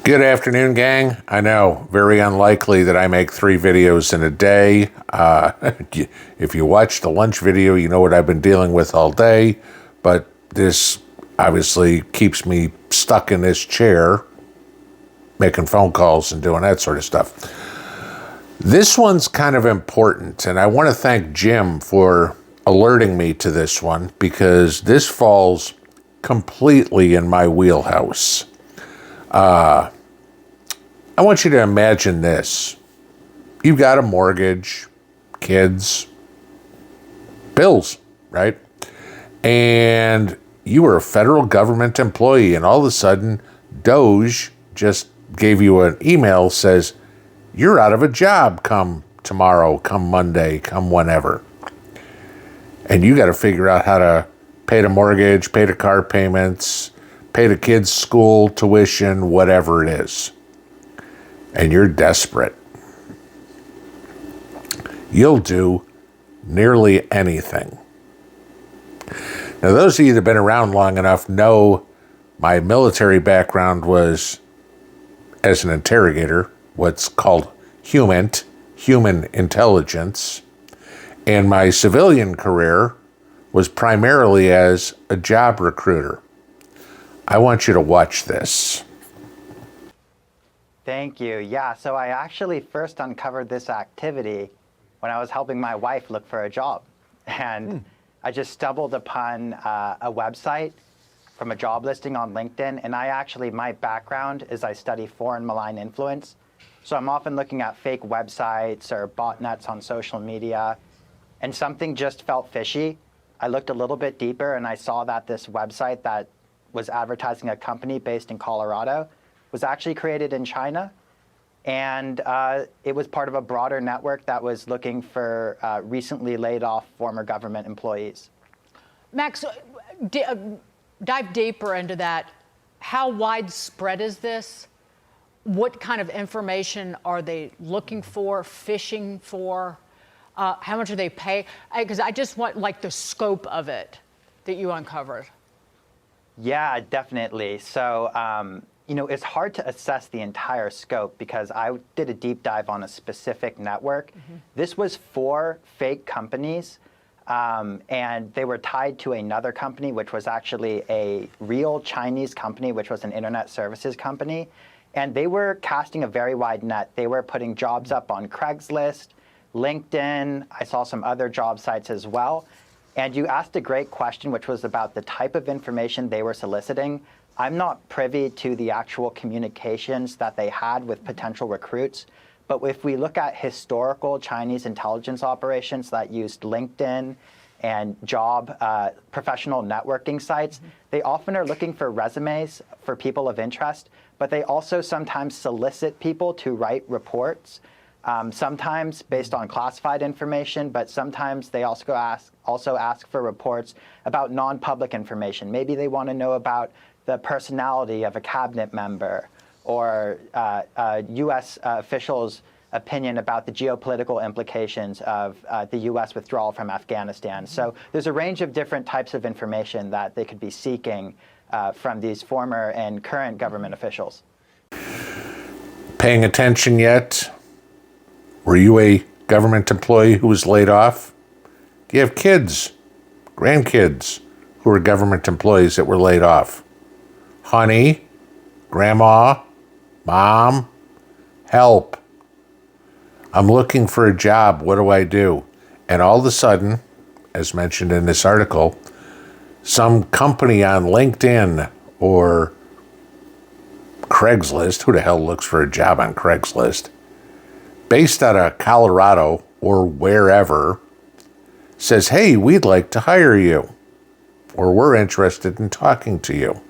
Good afternoon, gang. I know, very unlikely that I make 3 videos in a day. If you watch the lunch video, you know what I've been dealing with all day, but this obviously keeps me stuck in this chair, making phone calls and doing that sort of stuff. This one's kind of important, and I want to thank Jim for alerting me to this one because this falls completely in my wheelhouse. I want you to imagine this. You've got a mortgage, kids, bills, right? And you were a federal government employee, and all of a sudden, DOGE just gave you an email, says, you're out of a job come tomorrow, come Monday, come whenever. And you got to figure out how to pay the mortgage, pay the car payments, pay the kids' school tuition, whatever it is. And you're desperate. You'll do nearly anything. Now, those of you that have been around long enough know my military background was as an interrogator, what's called human intelligence, and my civilian career was primarily as a job recruiter. I want you to watch this. Thank you. Yeah, so I actually first uncovered this activity when I was helping my wife look for a job. And I just stumbled upon a website from a job listing on LinkedIn. And my background is I study foreign malign influence. So I'm often looking at fake websites or botnets on social media. And something just felt fishy. I looked a little bit deeper and I saw that this website that was advertising a company based in Colorado was actually created in China. And it was part of a broader network that was looking for recently laid off former government employees. Max, dive deeper into that. How widespread is this? What kind of information are they looking for, fishing for? How much do they pay? Because I just want like the scope of it that you uncovered. Yeah, definitely. So, it's hard to assess the entire scope because I did a deep dive on a specific network. This was 4 fake companies, and they were tied to another company, which was actually a real Chinese company, which was an internet services company. And they were casting a very wide net. They were putting jobs up on Craigslist, LinkedIn. I saw some other job sites as well. And you asked a great question, which was about the type of information they were soliciting. I'm not privy to the actual communications that they had with potential recruits. But if we look at historical Chinese intelligence operations that used LinkedIn and job professional networking sites, they often are looking for resumes for people of interest, but they also sometimes solicit people to write reports. Sometimes based on classified information, but sometimes they also ask for reports about non-public information. Maybe they want to know about the personality of a cabinet member or U.S. officials' opinion about the geopolitical implications of the U.S. withdrawal from Afghanistan. So there's a range of different types of information that they could be seeking from these former and current government officials. Paying attention yet? Were you a government employee who was laid off? Do you have kids, grandkids who are government employees that were laid off? Honey, grandma, mom, help. I'm looking for a job. What do I do? And all of a sudden, as mentioned in this article, some company on LinkedIn or Craigslist, who the hell looks for a job on Craigslist, based out of Colorado or wherever, says, hey, we'd like to hire you, or we're interested in talking to you.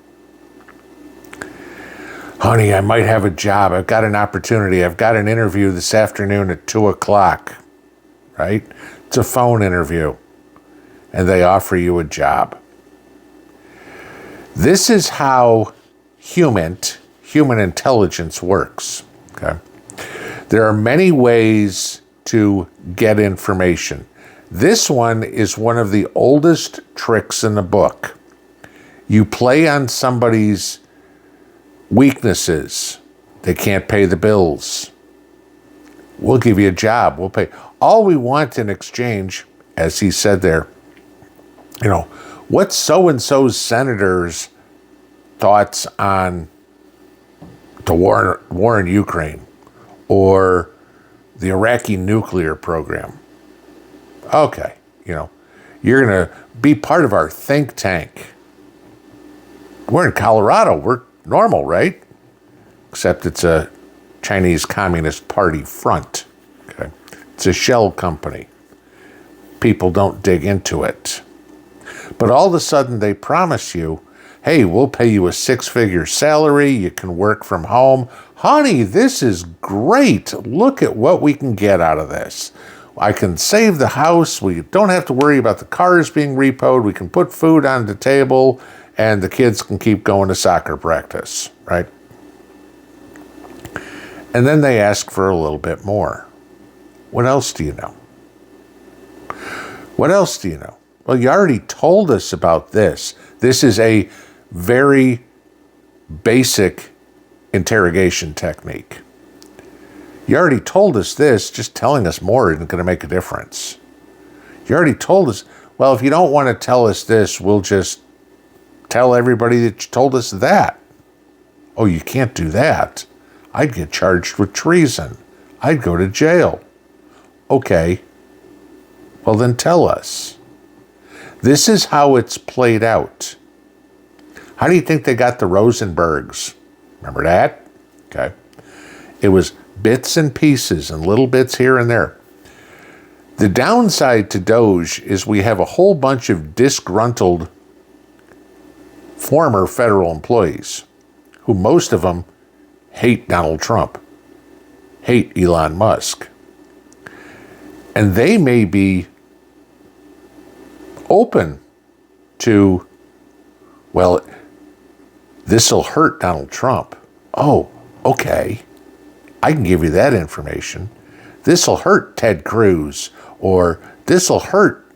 Honey, I might have a job. I've got an opportunity. I've got an interview this afternoon at 2 o'clock, right? It's a phone interview, and they offer you a job. This is how human intelligence works, okay? There are many ways to get information. This one is one of the oldest tricks in the book. You play on somebody's weaknesses They can't pay the bills. We'll give you a job. We'll pay. All we want in exchange, as he said there, what's so-and-so's senator's thoughts on the war in Ukraine or the Iraqi nuclear program? Okay, you're going to be part of our think tank. We're in Colorado. We're normal, right? Except it's a Chinese Communist Party front. Okay, it's a shell company. People don't dig into it. But all of a sudden they promise you, hey, we'll pay you a 6-figure salary. You can work from home. Honey, this is great. Look at what we can get out of this. I can save the house. We don't have to worry about the cars being repoed. We can put food on the table, and the kids can keep going to soccer practice, right? And then they ask for a little bit more. What else do you know? What else do you know? Well, you already told us about this. This is a very basic interrogation technique. You already told us this. Just telling us more isn't going to make a difference. You already told us, well, if you don't want to tell us this, we'll just tell everybody that you told us that. Oh, you can't do that. I'd get charged with treason. I'd go to jail. Okay, well then tell us. This is how it's played out. How do you think they got the Rosenbergs? Remember that? Okay. It was bits and pieces and little bits here and there. The downside to Doge is we have a whole bunch of disgruntled former federal employees who most of them hate Donald Trump, hate Elon Musk. And they may be open to, well, this'll hurt Donald Trump. Oh, okay. I can give you that information. This'll hurt Ted Cruz, or this'll hurt,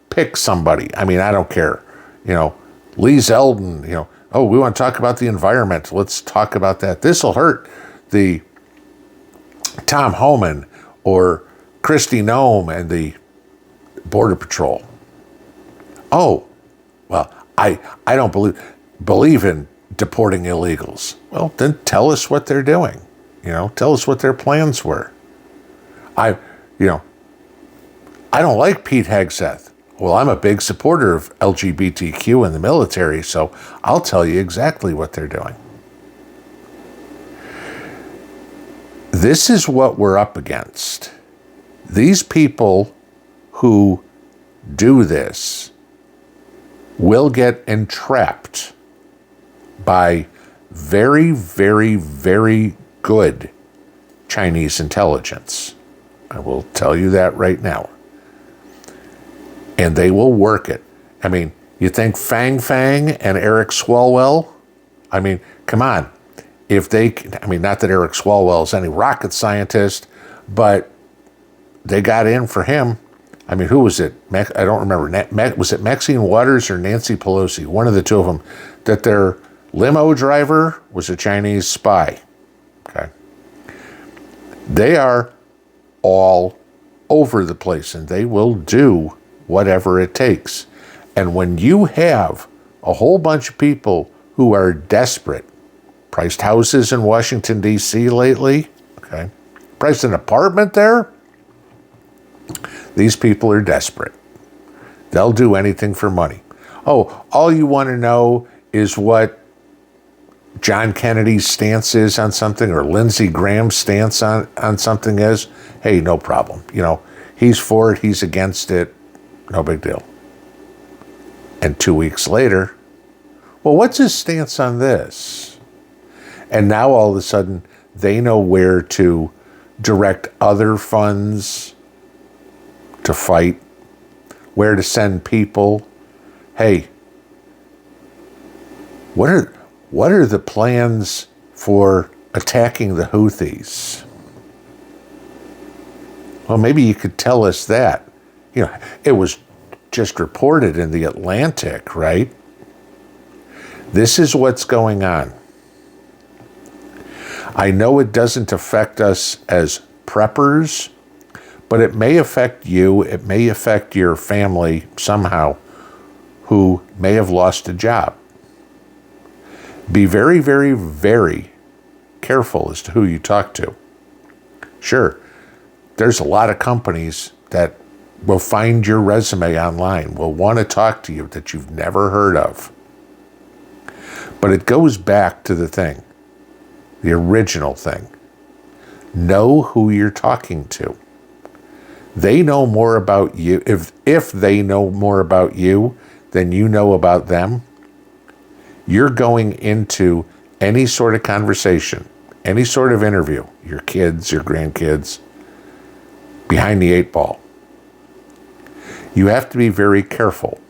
pick somebody. I mean, I don't care. Lee Zeldin, oh, we want to talk about the environment. Let's talk about that. This'll hurt the Tom Homan or Kristi Noem and the Border Patrol. Oh, well, I don't believe in deporting illegals. Well, then tell us what they're doing. Tell us what their plans were. I don't like Pete Hegseth. Well, I'm a big supporter of LGBTQ in the military, so I'll tell you exactly what they're doing. This is what we're up against. These people who do this will get entrapped by very, very, very good Chinese intelligence. I will tell you that right now. And they will work it. I mean, you think Fang Fang and Eric Swalwell? I mean, come on. Not that Eric Swalwell is any rocket scientist, but they got in for him. I mean, who was it? I don't remember. Was it Maxine Waters or Nancy Pelosi? One of the two of them. That their limo driver was a Chinese spy. Okay. They are all over the place, and they will do whatever it takes. And when you have a whole bunch of people who are desperate, priced houses in Washington, D.C. lately, okay, priced an apartment there, these people are desperate. They'll do anything for money. Oh, all you want to know is what John Kennedy's stance is on something, or Lindsey Graham's stance on something is. Hey, no problem. He's for it, he's against it, no big deal. And 2 weeks later, well, what's his stance on this? And now all of a sudden, they know where to direct other funds to fight, where to send people. Hey, what are the plans for attacking the Houthis? Well, maybe you could tell us that. It was just reported in the Atlantic, right? This is what's going on. I know it doesn't affect us as preppers, but it may affect you, it may affect your family somehow who may have lost a job. Be very, very, very careful as to who you talk to. Sure, there's a lot of companies that will find your resume online, will want to talk to you that you've never heard of. But it goes back to the thing, the original thing. Know who you're talking to. They know more about you. If they know more about you than you know about them, you're going into any sort of conversation, any sort of interview, your kids, your grandkids, behind the eight ball. You have to be very careful.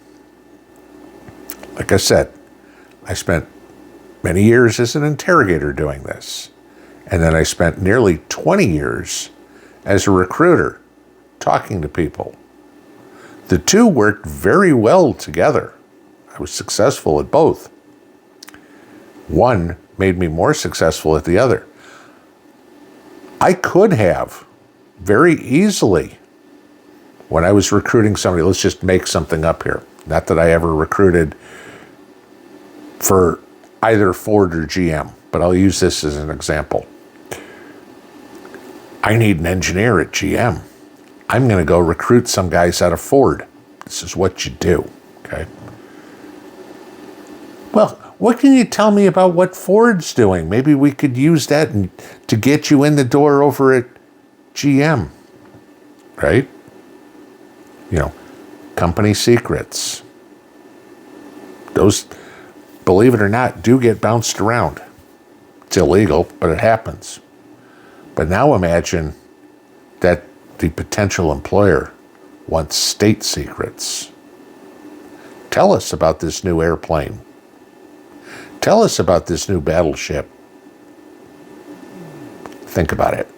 Like I said, I spent many years as an interrogator doing this. And then I spent nearly 20 years as a recruiter talking to people. The two worked very well together. I was successful at both. One made me more successful at the other. I could have very easily, when I was recruiting somebody, let's just make something up here. Not that I ever recruited for either Ford or GM, but I'll use this as an example. I need an engineer at GM. I'm going to go recruit some guys out of Ford. This is what you do, okay? Well, what can you tell me about what Ford's doing? Maybe we could use that to get you in the door over at GM, right? You know, company secrets. Those, believe it or not, do get bounced around. It's illegal, but it happens. But now imagine that the potential employer wants state secrets. Tell us about this new airplane. Tell us about this new battleship. Think about it.